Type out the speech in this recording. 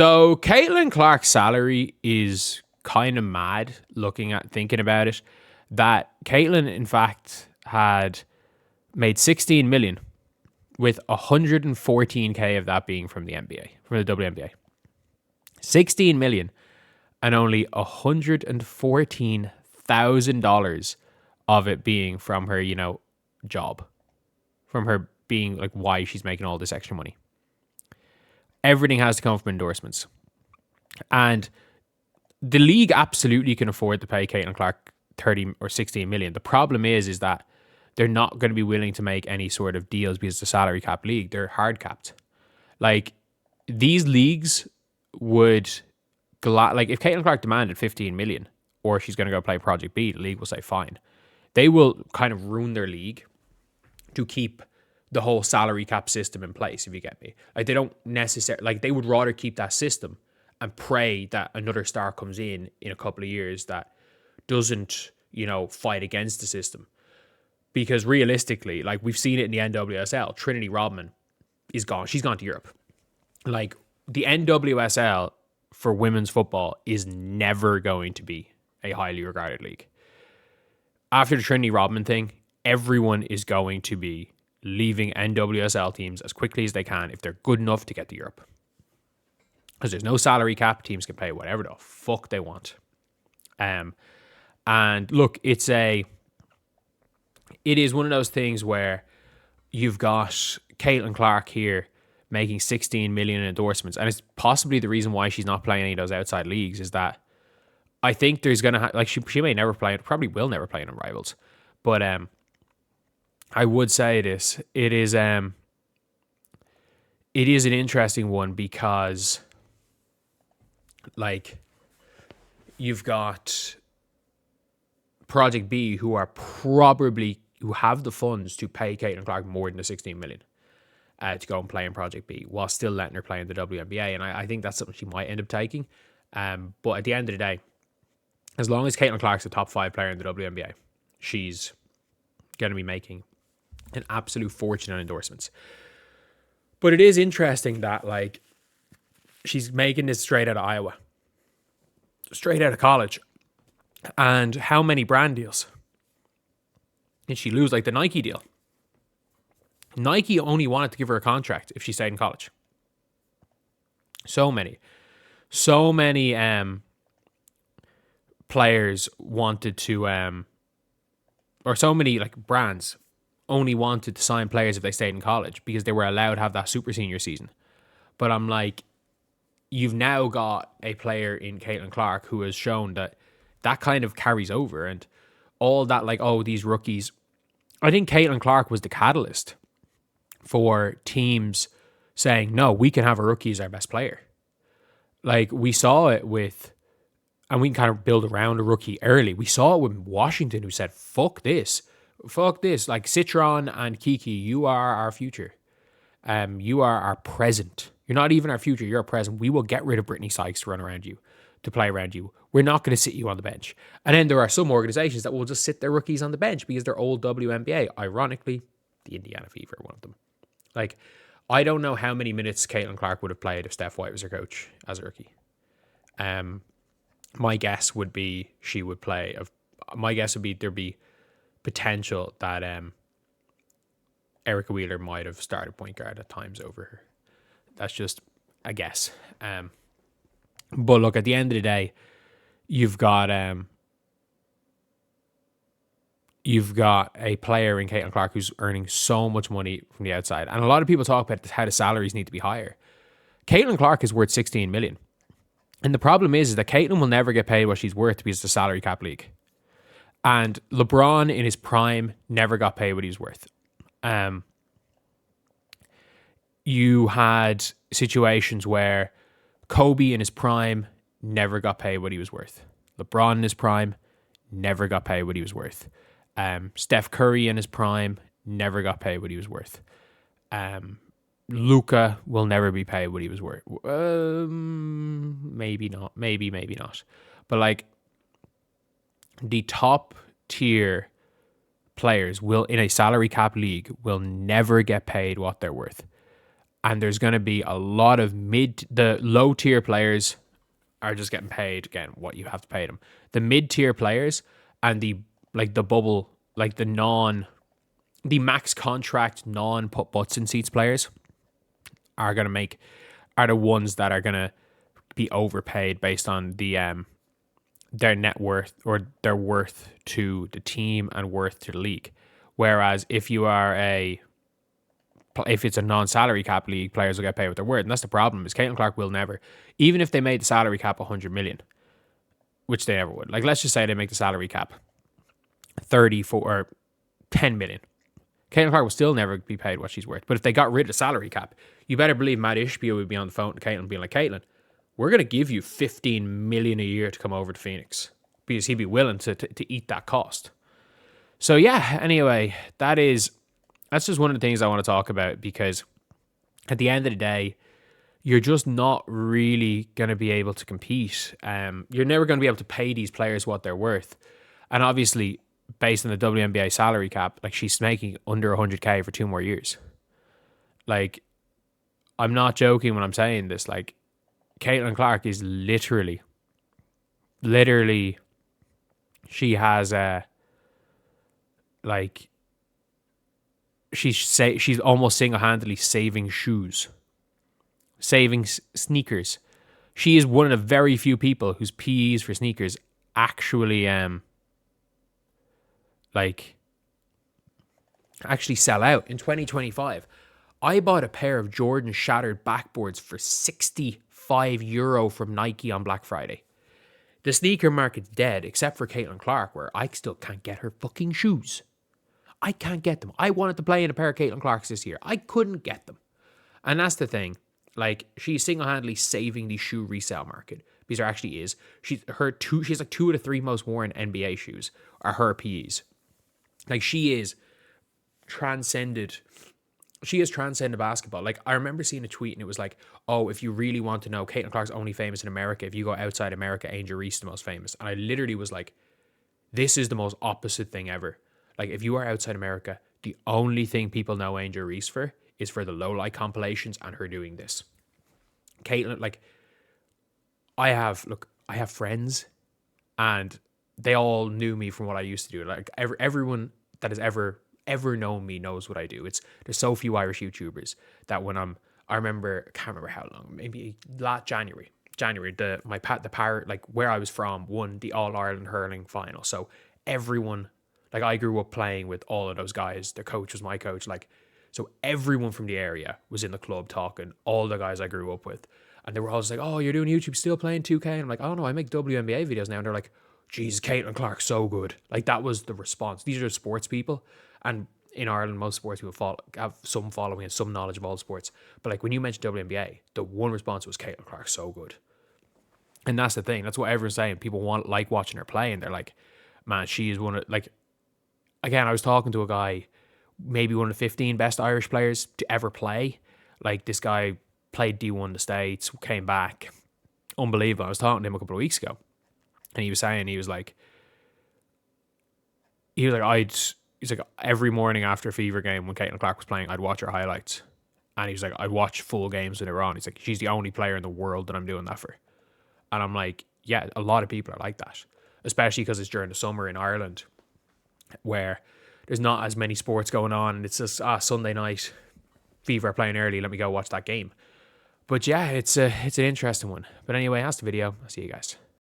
So Caitlin Clark's salary is kind of mad thinking about it. That Caitlin, in fact, had made 16 million with 114k of that being from the NBA, from the WNBA. 16 million and only $114,000 of it being from her, job, from her being like why she's making all this extra money. Everything has to come from endorsements. And the league absolutely can afford to pay Caitlin Clark 30 or 16 million. The problem is that they're not going to be willing to make any sort of deals because it's a salary cap league. They're hard capped. Like, these leagues would, like, if Caitlin Clark demanded 15 million or she's going to go play Project B, the league will say fine. They will kind of ruin their league to keep the whole salary cap system in place, if you get me. Like, they don't necessarily, like, they would rather keep that system and pray that another star comes in a couple of years that doesn't, fight against the system. Because realistically, like, we've seen it in the NWSL, Trinity Rodman is gone. She's gone to Europe. Like, the NWSL for women's football is never going to be a highly regarded league. After the Trinity Rodman thing, everyone is going to be leaving NWSL teams as quickly as they can if they're good enough to get to Europe. Because there's no salary cap, teams can pay whatever the fuck they want. And look, it is one of those things where you've got Caitlin Clark here making 16 million in endorsements, and it's possibly the reason why she's not playing any of those outside leagues is that I think there's gonna she may never play, probably will never play in Rivals, but I would say this: it is an interesting one because, like, you've got Project B who have the funds to pay Caitlin Clark more than the 16 million to go and play in Project B while still letting her play in the WNBA. And I think that's something she might end up taking. But at the end of the day, as long as Caitlin Clark's a top 5 player in the WNBA, she's going to be making an absolute fortune on endorsements. But it is interesting that, like, she's making this straight out of Iowa, straight out of college. And how many brand deals did she lose? Like the Nike deal. Nike only wanted to give her a contract if she stayed in college. So many players wanted to, or so many like brands only wanted to sign players if they stayed in college because they were allowed to have that super senior season. But I'm like, you've now got a player in Caitlin Clark who has shown that kind of carries over, and all that, like, oh, these rookies. I think Caitlin Clark was the catalyst for teams saying, no, we can have a rookie as our best player. Like, we saw it with, and we can kind of build around a rookie early. We saw it with Washington, who said, fuck this. Like, Citron and Kiki, you are our future. You are our present. You're not even our future, you're our present. We will get rid of Brittany Sykes to run around you, to play around you. We're not going to sit you on the bench. And then there are some organizations that will just sit their rookies on the bench because they're old WNBA. Ironically, the Indiana Fever are one of them. Like, I don't know how many minutes Caitlin Clark would have played if Steph White was her coach as a rookie. My guess would be she would play. My guess would be there'd be potential that Erica Wheeler might have started point guard at times over her. That's just a guess. But look, at the end of the day, you've got a player in Caitlin Clark who's earning so much money from the outside. And a lot of people talk about how the salaries need to be higher. Caitlin Clark is worth 16 million. And the problem is that Caitlin will never get paid what she's worth because it's a salary cap league. And LeBron in his prime never got paid what he was worth. You had situations where Kobe in his prime never got paid what he was worth. LeBron in his prime never got paid what he was worth. Steph Curry in his prime never got paid what he was worth. Luka will never be paid what he was worth. Maybe not. Maybe not. But like, the top tier players will, in a salary cap league, will never get paid what they're worth. And there's going to be a lot of the low tier players are just getting paid, again, what you have to pay them. The mid tier players and the bubble, like the max contract non put butts in seats players are the ones that are gonna be overpaid based on their net worth, or their worth to the team and worth to the league. Whereas if it's a non-salary cap league, players will get paid what they're worth, and that's the problem. Is Caitlin Clark will never, even if they made the salary cap 100 million, which they never would. Like, let's just say they make the salary cap 34 or 10 million. Caitlin Clark will still never be paid what she's worth. But if they got rid of the salary cap, you better believe Matt Ishbia would be on the phone to Caitlin being like, Caitlin, we're going to give you 15 million a year to come over to Phoenix, because he'd be willing to eat that cost. So yeah, anyway, that's just one of the things I want to talk about, because at the end of the day, you're just not really going to be able to compete. You're never going to be able to pay these players what they're worth. And obviously, based on the WNBA salary cap, like, she's making under 100K for 2 more years. Like, I'm not joking when I'm saying this. Like, Caitlin Clark is literally, she has she's almost single-handedly saving shoes, saving sneakers. She is one of the very few people whose PEs for sneakers actually actually sell out. In 2025, I bought a pair of Jordan shattered backboards for €65 from Nike on Black Friday. The sneaker market's dead, except for Caitlin Clark, where I still can't get her fucking shoes. I can't get them. I wanted to play in a pair of Caitlin Clarks this year. I couldn't get them. And that's the thing. Like, she's single-handedly saving the shoe resale market, because there actually is. She has like 2 of the 3 most worn NBA shoes are her PEs. Like, she has transcended basketball. Like, I remember seeing a tweet and it was like, oh, if you really want to know, Caitlin Clark's only famous in America. If you go outside America, Angel Reese is the most famous. And I literally was like, this is the most opposite thing ever. Like, if you are outside America, the only thing people know Angel Reese for is for the low light compilations and her doing this. Caitlin, like, I have friends, and they all knew me from what I used to do. Like, everyone that has ever known me knows what I do. There's so few Irish YouTubers that when I can't remember how long, maybe last January, the Parrot, like, where I was from, won the All Ireland hurling final. So everyone, like, I grew up playing with all of those guys. Their coach was my coach. Like, so everyone from the area was in the club talking, all the guys I grew up with. And they were all just like, oh, you're doing YouTube, still playing 2K? And I'm like, oh no, I make WNBA videos now. And they're like, geez, Caitlin Clark, so good. Like, that was the response. These are sports people. And in Ireland, most sports people have some following and some knowledge of all sports. But like, when you mentioned WNBA, the one response was, Caitlin Clark, so good. And that's the thing. That's what everyone's saying. People like watching her play. And they're like, man, she is one of, like, again, I was talking to a guy, maybe one of the 15 best Irish players to ever play. Like, this guy played D1 in the States, came back. Unbelievable. I was talking to him a couple of weeks ago. And he was saying, he's like, every morning after a Fever game when Caitlin Clark was playing, I'd watch her highlights. And he was like, I'd watch full games with her on. He's like, she's the only player in the world that I'm doing that for. And I'm like, yeah, a lot of people are like that. Especially because it's during the summer in Ireland, where there's not as many sports going on, and it's just Sunday night, Fever are playing early, let me go watch that game. But yeah, it's an interesting one. But anyway, that's the video. I'll see you guys.